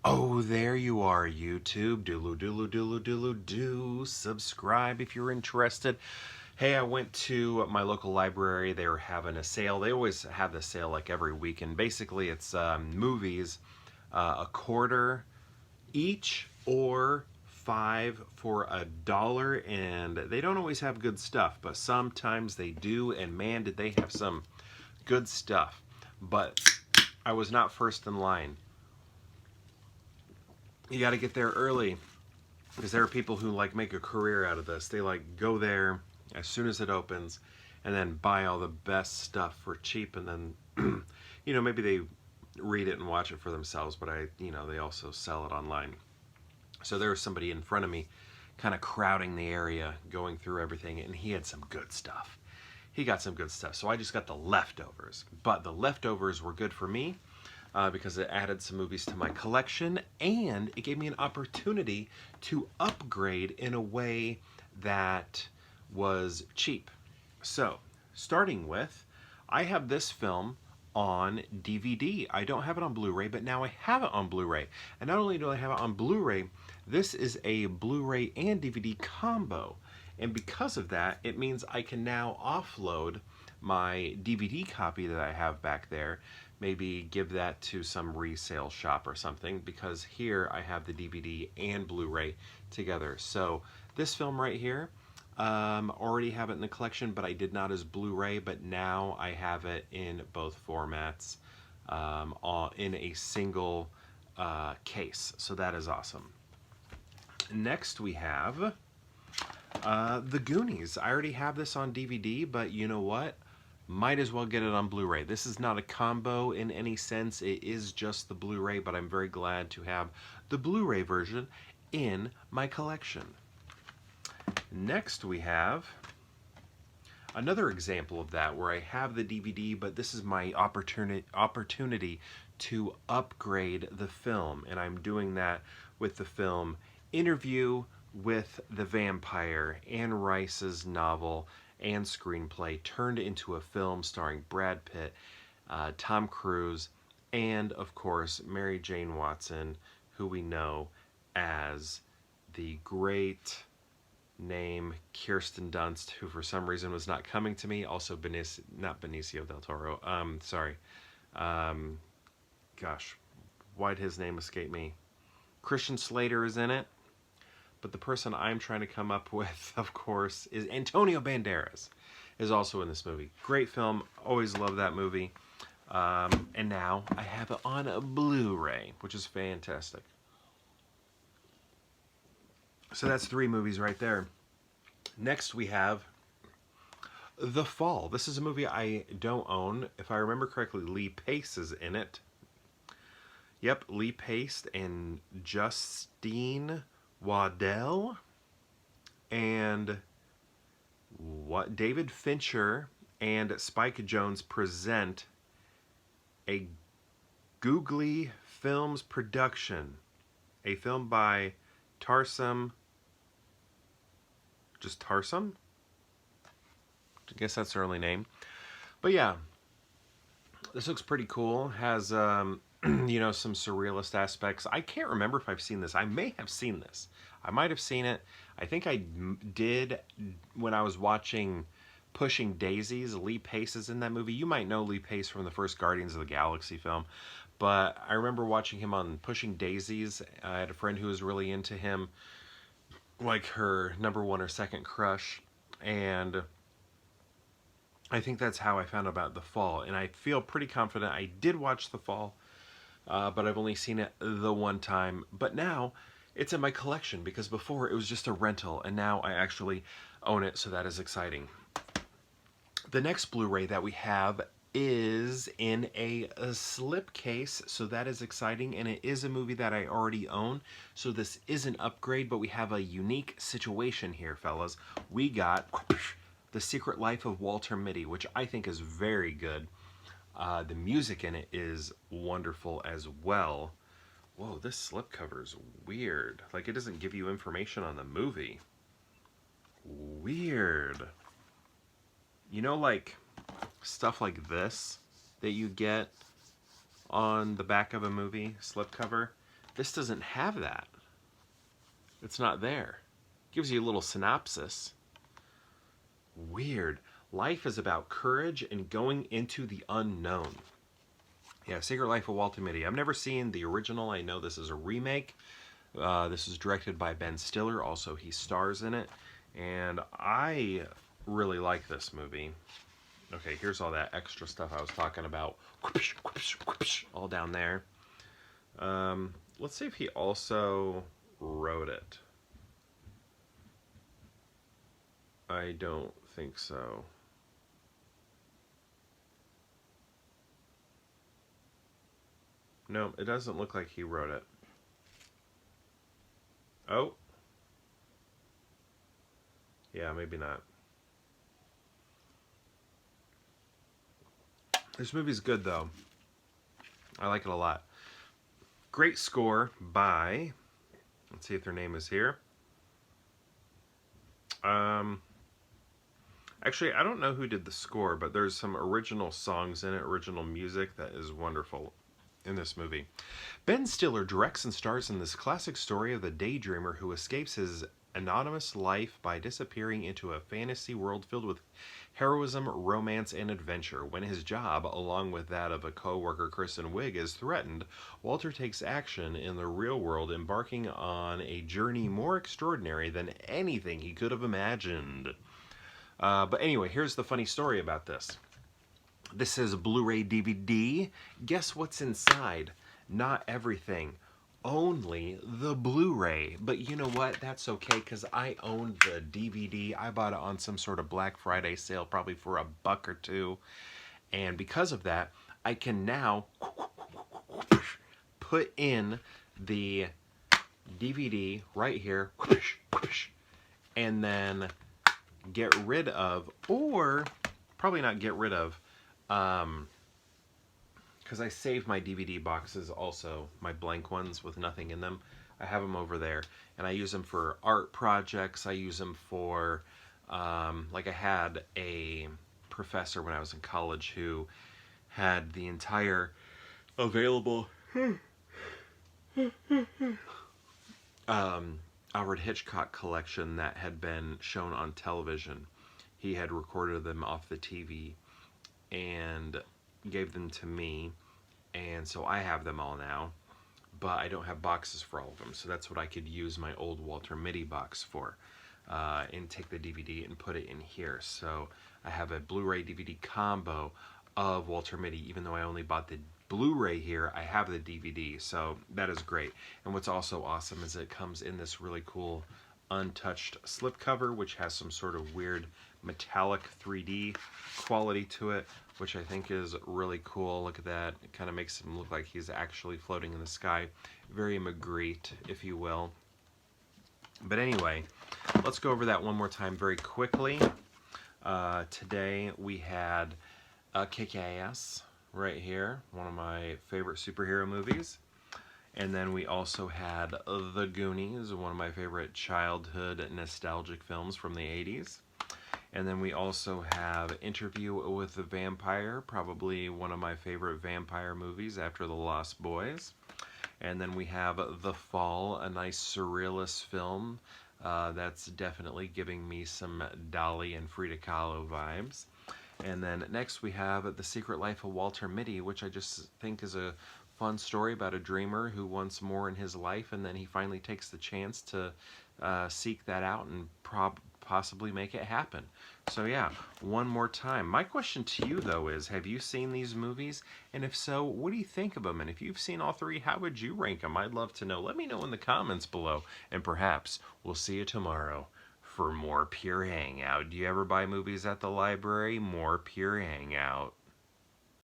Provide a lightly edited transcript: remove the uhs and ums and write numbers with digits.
Oh, there you are, YouTube. Do subscribe if you're interested. Hey, I went to my local library. They were having a sale. They always have the sale like every week, and basically it's movies, a quarter each or five for $1. And they don't always have good stuff, but sometimes they do. And man, did they have some good stuff. But I was not first in line. You got to get there early because there are people who like make a career out of this. They like go there as soon as it opens and then buy all the best stuff for cheap, and then maybe they read it and watch it for themselves, but they also sell it online. So there was somebody in front of me kind of crowding the area, going through everything, and he had some good stuff. He got some good stuff. So I just got the leftovers, but the leftovers were good for me. Because it added some movies to my collection, and it gave me an opportunity to upgrade in a way that was cheap. So, starting with, I have this film on DVD. I don't have it on Blu-ray, but now I have it on Blu-ray. And not only do I have it on Blu-ray, this is a Blu-ray and DVD combo. And because of that, it means I can now offload my DVD copy that I have back there, maybe give that to some resale shop or something, because here I have the DVD and Blu-ray together. So this film right here, already have it in the collection, but I did not as Blu-ray, but now I have it in both formats in a single case. So that is awesome. Next we have The Goonies. I already have this on DVD, but you know what? Might as well get it on Blu-ray. This is not a combo in any sense. It is just the Blu-ray, but I'm very glad to have the Blu-ray version in my collection. Next we have another example of that where I have the DVD, but this is my opportunity to upgrade the film, and I'm doing that with the film Interview with the Vampire, Anne Rice's novel and screenplay turned into a film starring Brad Pitt, Tom Cruise, and of course Mary Jane Watson, who we know as the great name Kirsten Dunst, who for some reason was not coming to me. Also not Benicio del Toro. Gosh, why'd his name escape me? Christian Slater is in it. But the person I'm trying to come up with, of course, is Antonio Banderas, is also in this movie. Great film. Always love that movie. And now I have it on a Blu-ray, which is fantastic. So that's 3 movies right there. Next we have The Fall. This is a movie I don't own. If I remember correctly, Lee Pace is in it. Yep, Lee Pace and Justine Waddell, and what David Fincher and Spike Jonze present a Googly Films production, a film by Tarsem. Just Tarsem? I guess that's her only name. But yeah, this looks pretty cool. Has some surrealist aspects. I can't remember if I've seen this. I may have seen this. I might have seen it. I think I did when I was watching Pushing Daisies. Lee Pace is in that movie. You might know Lee Pace from the first Guardians of the Galaxy film, but I remember watching him on Pushing Daisies. I had a friend who was really into him, like her #1 or 2nd crush, and I think that's how I found out about The Fall, and I feel pretty confident I did watch The Fall, but I've only seen it the one time. But now it's in my collection because before it was just a rental, and now I actually own it, so that is exciting. The next Blu-ray that we have is in a slipcase, so that is exciting, and it is a movie that I already own, so this is an upgrade, but we have a unique situation here, fellas. We got The Secret Life of Walter Mitty, which I think is very good. The music in it is wonderful as well. Whoa, this slipcover is weird. Like, it doesn't give you information on the movie. Weird. You know, like, stuff like this that you get on the back of a movie slipcover? This doesn't have that. It's not there. Gives you a little synopsis. Weird. Life is about courage and going into the unknown. Yeah, Secret Life of Walter Mitty. I've never seen the original. I know this is a remake. This is directed by Ben Stiller. Also, he stars in it. And I really like this movie. Okay, here's all that extra stuff I was talking about. All down there. Let's see if he also wrote it. I don't think so. No, it doesn't look like he wrote it. Oh. Yeah, maybe not. This movie's good, though. I like it a lot. Great score by... Let's see if their name is here. Actually, I don't know who did the score, but there's some original songs in it, original music that is wonderful in this movie. Ben Stiller directs and stars in this classic story of the daydreamer who escapes his anonymous life by disappearing into a fantasy world filled with heroism, romance, and adventure. When his job, along with that of a co-worker Kristen Wiig, is threatened, Walter takes action in the real world, embarking on a journey more extraordinary than anything he could have imagined. But anyway, here's the funny story about this. This is a Blu-ray DVD. Guess what's inside? Not everything. Only the Blu-ray. But you know what? That's okay, because I owned the DVD. I bought it on some sort of Black Friday sale, probably for $1 or $2. And because of that, I can now put in the DVD right here, and then get rid of, or probably not get rid of, because I save my DVD boxes also, my blank ones with nothing in them. I have them over there, and I use them for art projects. I use them for, like I had a professor when I was in college who had the entire available Alfred Hitchcock collection that had been shown on television. He had recorded them off the TV and gave them to me, and so I have them all now, but I don't have boxes for all of them, so that's what I could use my old Walter Mitty box for, and take the DVD and put it in here. So I have a Blu-ray DVD combo of Walter Mitty. Even though I only bought the Blu-ray here, I have the DVD, so that is great. And what's also awesome is it comes in this really cool untouched slipcover, which has some sort of weird metallic 3D quality to it, which I think is really cool. Look at that. It kind of makes him look like he's actually floating in the sky. Very Magritte, if you will. But anyway, let's go over that one more time very quickly. Today we had Kick-Ass right here, one of my favorite superhero movies. And then we also had The Goonies, one of my favorite childhood nostalgic films from the 80s. And then we also have Interview with the Vampire, probably one of my favorite vampire movies after The Lost Boys. And then we have The Fall, a nice surrealist film that's definitely giving me some Dali and Frida Kahlo vibes. And then next we have The Secret Life of Walter Mitty, which I just think is a fun story about a dreamer who wants more in his life, and then he finally takes the chance to seek that out and possibly make it happen. So yeah, one more time. My question to you though is, have you seen these movies? And if so, what do you think of them? And if you've seen all three, how would you rank them? I'd love to know. Let me know in the comments below. And perhaps we'll see you tomorrow for more Pure Hangout. Do you ever buy movies at the library? More Pure Hangout.